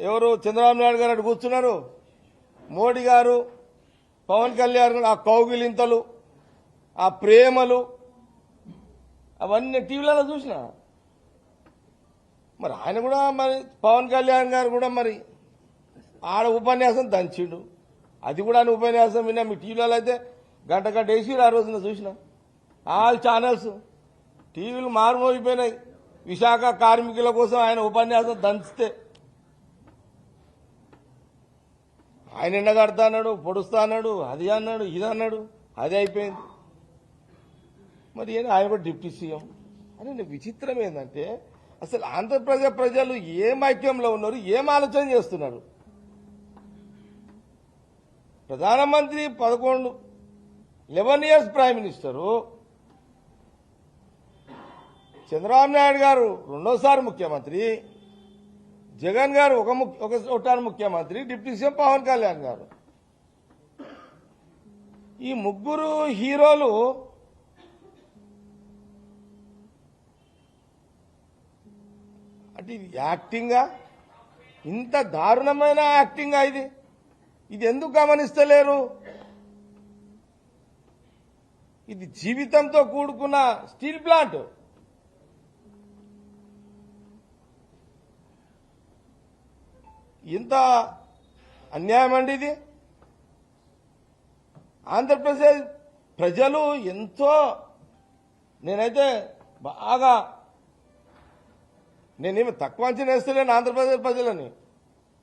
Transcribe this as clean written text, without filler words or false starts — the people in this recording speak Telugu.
ఎవరు చంద్రబాబు నాయుడు గారు అటు కూర్చున్నారు, మోడీ గారు, పవన్ కళ్యాణ్ గారు, ఆ కౌగిలింతలు, ఆ ప్రేమలు అవన్నీ టీవీలలో చూసిన. మరి ఆయన కూడా మరి పవన్ కళ్యాణ్ గారు కూడా మరి ఆడ ఉపన్యాసం దంచిండు. అది కూడా ఆయన ఉపన్యాసం విన్నా. మీ టీవీలలో అయితే గంట వేసి ఆ రోజున చూసిన. ఆల్ ఛానల్స్ టీవీలు మారుమోగిపోయినాయి. విశాఖ కార్మికుల కోసం ఆయన ఉపన్యాసం దంచితే ఆయన ఎండగడతా అన్నాడు, పొడుస్తా అన్నాడు, అది అన్నాడు, ఇది అన్నాడు, అది అయిపోయింది. మరి ఆయన కూడా డిప్యూటీ సీఎం అని. విచిత్రం ఏంటంటే అసలు ఆంధ్రప్రదేశ్ ప్రజలు ఏం ఐక్యంలో ఉన్నారు, ఏం ఆలోచన చేస్తున్నారు? ప్రధానమంత్రి 11 years prime minister, Chandrababu Naidu గారు రెండోసారి ముఖ్యమంత్రి, జగన్ గారు ఒకసారి ముఖ్యమంత్రి, డిప్యూటీ సీఎం పవన్ కళ్యాణ్ గారు. ఈ ముగ్గురు హీరోలు అంటే ఇది యాక్టింగా? ఇంత దారుణమైన యాక్టింగా ఇది? ఇది ఎందుకు గమనిస్తలేరు? ఇది జీవితంతో కూడుకున్న స్టీల్ ప్లాంట్. ఇంత అన్యాయం అండి ఇది. ఆంధ్రప్రదేశ్ ప్రజలు ఎంతో, నేనైతే బాగా, నేనేమి తక్కువ అంచనా వేస్తలేను ఆంధ్రప్రదేశ్ ప్రజలని.